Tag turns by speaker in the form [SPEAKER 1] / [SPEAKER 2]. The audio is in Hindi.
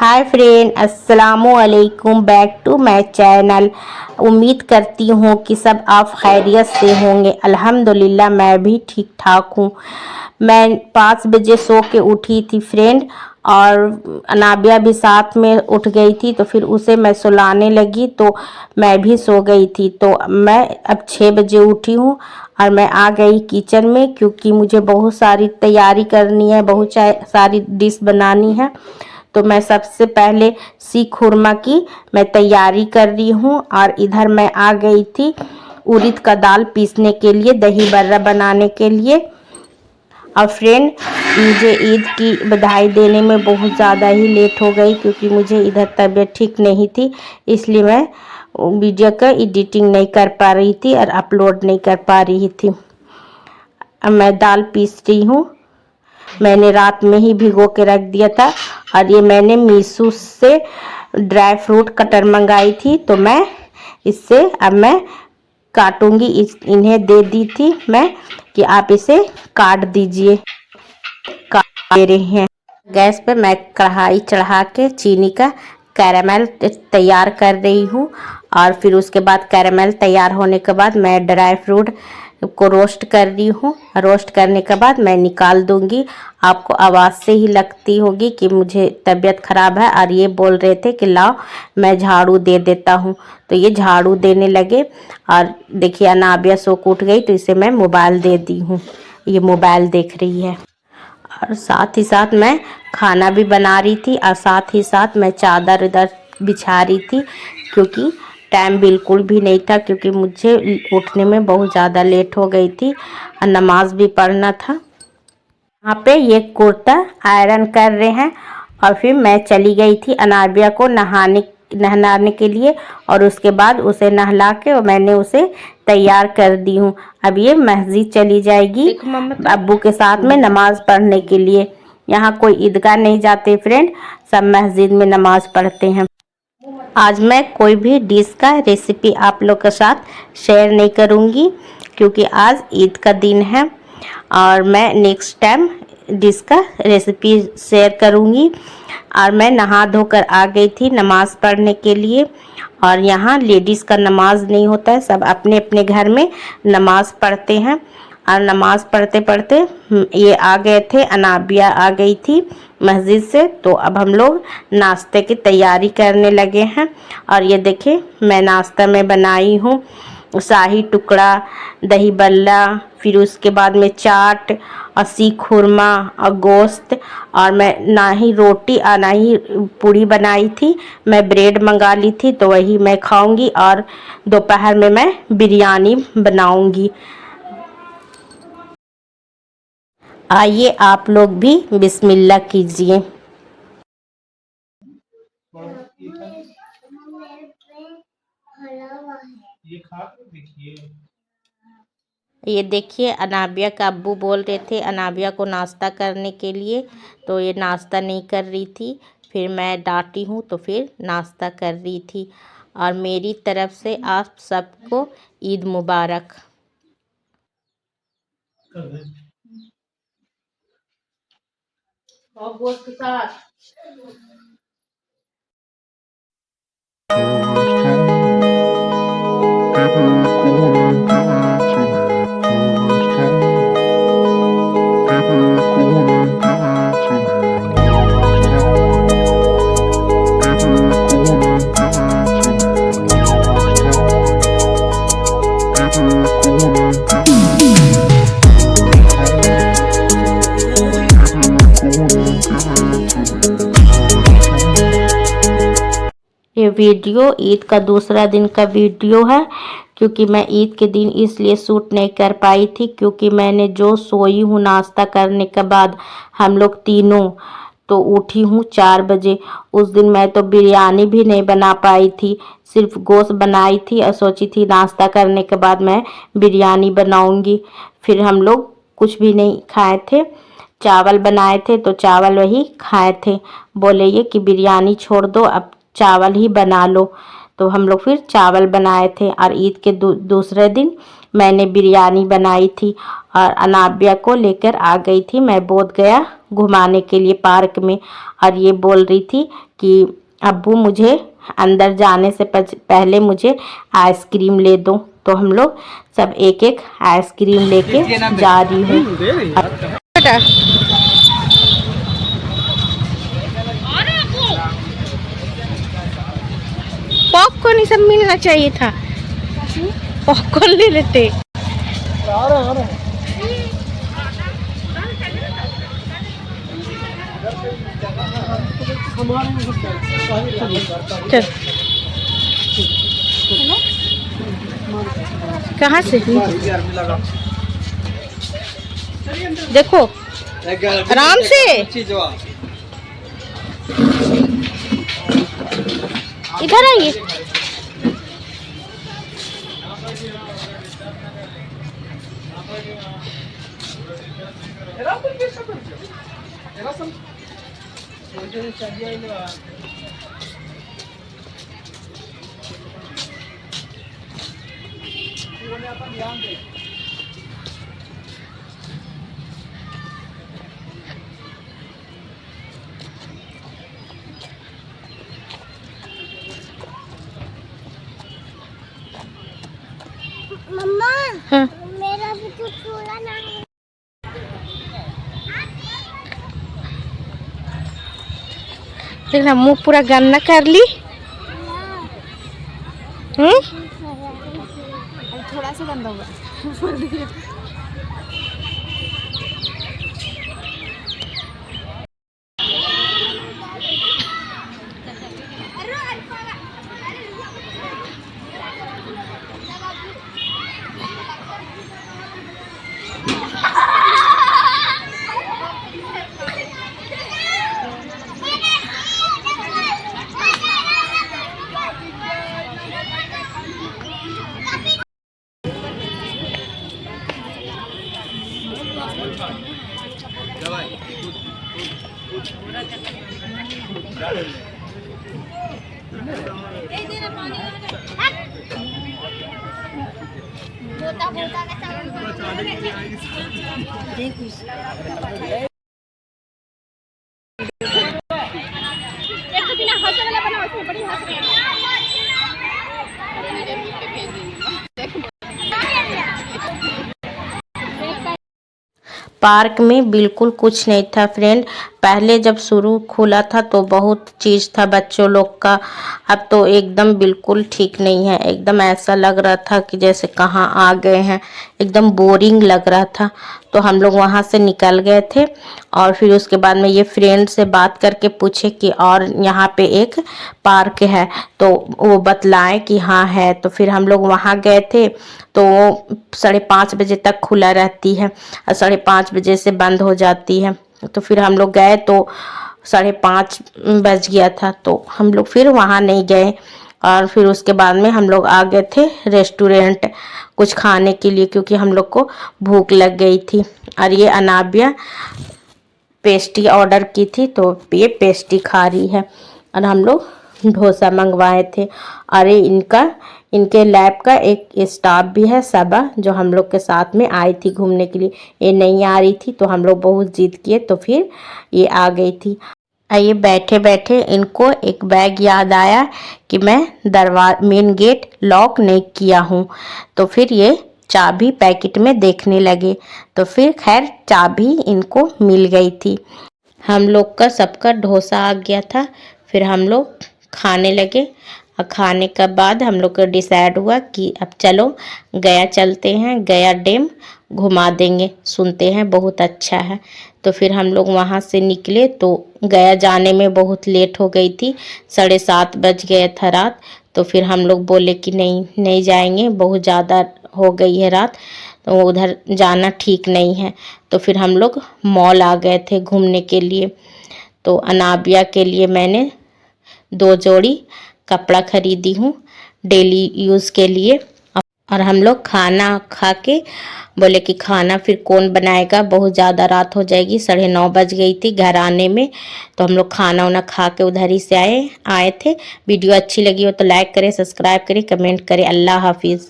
[SPEAKER 1] हाय फ्रेंड, अस्सलामु अलैकुम। Back to my channel. उम्मीद करती हूँ कि सब आप खैरियत से होंगे। अल्हम्दुलिल्लाह मैं भी ठीक ठाक हूँ। मैं 5 बजे सो के उठी थी फ्रेंड, और अनाबिया भी साथ में उठ गई थी, तो फिर उसे मैं सुलाने लगी तो मैं भी सो गई थी। तो मैं अब 6 बजे उठी हूँ और मैं आ गई किचन में, क्योंकि मुझे बहुत सारी तैयारी करनी है, बहुत सारी डिश बनानी है। तो मैं सबसे पहले सीख खुरमा की मैं तैयारी कर रही हूँ, और इधर मैं आ गई थी उड़द का दाल पीसने के लिए, दही बर्रा बनाने के लिए। और फ्रेंड, मुझे ईद की बधाई देने में बहुत ज़्यादा ही लेट हो गई, क्योंकि मुझे इधर तबीयत ठीक नहीं थी, इसलिए मैं वीडियो का एडिटिंग नहीं कर पा रही थी और अपलोड नहीं कर पा रही थी। अब मैं दाल पीस रही हूँ। मैंने रात में ही भिगो के रख दिया था, और ये मैंने मीशो से ड्राई फ्रूट कटर मंगाई थी, तो मैं इससे अब मैं काटूंगी। इन्हें दे दी थी मैं कि आप इसे काट दीजिए। काट दे रहे हैं। गैस पे मैं कढ़ाई चढ़ा के चीनी का कैरामल तैयार कर रही हूँ, और फिर उसके बाद कैरामल तैयार होने के बाद मैं ड्राई फ्रूट को रोस्ट कर रही हूँ। रोस्ट करने के बाद मैं निकाल दूंगी। आपको आवाज़ से ही लगती होगी कि मुझे तबीयत ख़राब है, और ये बोल रहे थे कि लाओ मैं झाड़ू दे देता हूँ, तो ये झाड़ू देने लगे। और देखिए अनाबिया सो के उठ गई, तो इसे मैं मोबाइल दे दी हूँ, ये मोबाइल देख रही है। और साथ ही साथ मैं खाना भी बना रही थी, और साथ ही साथ मैं चादर इधर बिछा रही थी, क्योंकि टाइम बिल्कुल भी नहीं था, क्योंकि मुझे उठने में बहुत ज़्यादा लेट हो गई थी और नमाज भी पढ़ना था। यहाँ पे ये कुर्ता आयरन कर रहे हैं, और फिर मैं चली गई थी अनाबिया को नहलाने के लिए, और उसके बाद उसे नहला के और मैंने उसे तैयार कर दी हूँ। अब ये मस्जिद चली जाएगी अब्बू के साथ में नमाज पढ़ने के लिए। यहाँ कोई ईदगाह नहीं जाते फ्रेंड, सब मस्जिद में नमाज पढ़ते हैं। आज मैं कोई भी डिश का रेसिपी आप लोग के साथ शेयर नहीं करूँगी, क्योंकि आज ईद का दिन है, और मैं नेक्स्ट टाइम डिश का रेसिपी शेयर करूँगी। और मैं नहा धोकर आ गई थी नमाज़ पढ़ने के लिए, और यहाँ लेडीज़ का नमाज नहीं होता है, सब अपने अपने घर में नमाज़ पढ़ते हैं। और नमाज़ पढ़ते पढ़ते ये आ गए थे, अनाबिया आ गई थी मस्जिद से, तो अब हम लोग नाश्ते की तैयारी करने लगे हैं। और ये देखिए मैं नाश्ता में बनाई हूँ शाही टुकड़ा, दही बल्ला, फिर उसके बाद में चाट और सीख खुरमा और गोश्त। और मैं ना ही रोटी और ना ही पूड़ी बनाई थी, मैं ब्रेड मंगा ली थी, तो वही मैं खाऊंगी। और दोपहर में मैं बिरयानी बनाऊंगी। आइए आप लोग भी बिस्मिल्लाह कीजिए। ये देखिए अनाबिया का अब्बू बोल रहे थे अनाबिया को नाश्ता करने के लिए, तो ये नाश्ता नहीं कर रही थी। फिर मैं डांटी हूँ, तो फिर नाश्ता कर रही थी। और मेरी तरफ से आप सबको ईद मुबारक। और गोश्त के साथ ये वीडियो ईद का दूसरा दिन का वीडियो है, क्योंकि मैं ईद के दिन इसलिए शूट नहीं कर पाई थी, क्योंकि मैंने जो सोई हूँ नाश्ता करने के बाद, हम लोग तीनों तो उठी हूँ 4 बजे। उस दिन मैं तो बिरयानी भी नहीं बना पाई थी, सिर्फ गोश्त बनाई थी, और सोची थी नाश्ता करने के बाद मैं बिरयानी बनाऊंगी। फिर हम लोग कुछ भी नहीं खाए थे, चावल बनाए थे तो चावल वही खाए थे। बोले ये कि बिरयानी छोड़ दो, अब चावल ही बना लो, तो हम लोग फिर चावल बनाए थे। और ईद के दूसरे दिन मैंने बिरयानी बनाई थी, और अनाबिया को लेकर आ गई थी, मैं बोध गया घुमाने के लिए पार्क में। और ये बोल रही थी कि अब्बू मुझे अंदर जाने से पहले मुझे आइसक्रीम ले दो। तो हम लोग सब एक एक आइसक्रीम लेके जा रही हूँ। पॉपकॉर्न ही सब मिलना चाहिए था, पॉपकॉर्न ले लेते। चल कहाँ से देखो आराम से, इधर आइए।
[SPEAKER 2] मम्मा
[SPEAKER 1] हाँ।
[SPEAKER 2] मेरा भी कुछ छोड़ा ना है।
[SPEAKER 1] देखना मुंह पूरा गंदा कर ली।
[SPEAKER 2] थोड़ा सा गंदा होगा।
[SPEAKER 1] पार्क में बिल्कुल कुछ नहीं था फ्रेंड। पहले जब शुरू खुला था तो बहुत चीज़ था बच्चों लोग का, अब तो एकदम बिल्कुल ठीक नहीं है। एकदम ऐसा लग रहा था कि जैसे कहाँ आ गए हैं, एकदम बोरिंग लग रहा था। तो हम लोग वहाँ से निकल गए थे और फिर उसके बाद में ये फ्रेंड से बात करके पूछे कि और यहाँ पे एक पार्क है, तो वो बतलाए कि हाँ है। तो फिर हम लोग वहाँ गए थे, तो 5:30 बजे तक खुला रहती है और 5:30 बजे से बंद हो जाती है। तो फिर हम लोग गए तो 5:30 बज गया था, तो हम लोग फिर वहाँ नहीं गए। और फिर उसके बाद में हम लोग आ गए थे रेस्टोरेंट कुछ खाने के लिए, क्योंकि हम लोग को भूख लग गई थी। और ये अनाबिया पेस्ट्री ऑर्डर की थी, तो ये पेस्ट्री खा रही है। और हम लोग डोसा मंगवाए थे। अरे इनके लैब का एक स्टाफ भी है सबा, जो हम लोग के साथ में आई थी घूमने के लिए। ये नहीं आ रही थी तो हम लोग बहुत जिद किए, तो फिर ये आ गई थी। ये बैठे बैठे इनको एक बैग याद आया कि मैं मेन गेट लॉक नहीं किया हूँ। तो फिर ये चाबी पैकेट में देखने लगे, तो फिर खैर चाबी इनको मिल गई थी। हम लोग का सबका डोसा आ गया था। फिर हम लोग खाने लगे और खाने के बाद हम लोग को डिसाइड हुआ कि अब चलो गया चलते हैं, गया डैम घुमा देंगे, सुनते हैं बहुत अच्छा है। तो फिर हम लोग वहाँ से निकले, तो गया जाने में बहुत लेट हो गई थी, 7:30 बज गया था रात। तो फिर हम लोग बोले कि नहीं जाएंगे, बहुत ज़्यादा हो गई है रात, तो उधर जाना ठीक नहीं है। तो फिर हम लोग मॉल आ गए थे घूमने के लिए। तो अनाबिया के लिए मैंने 2 जोड़ी कपड़ा खरीदी हूँ डेली यूज़ के लिए। और हम लोग खाना खा के बोले कि खाना फिर कौन बनाएगा, बहुत ज़्यादा रात हो जाएगी, 9:30 बज गई थी घर आने में। तो हम लोग खाना वाना खा के उधर ही से आए थे। वीडियो अच्छी लगी हो तो लाइक करें, सब्सक्राइब करें, कमेंट करें। अल्लाह हाफिज़।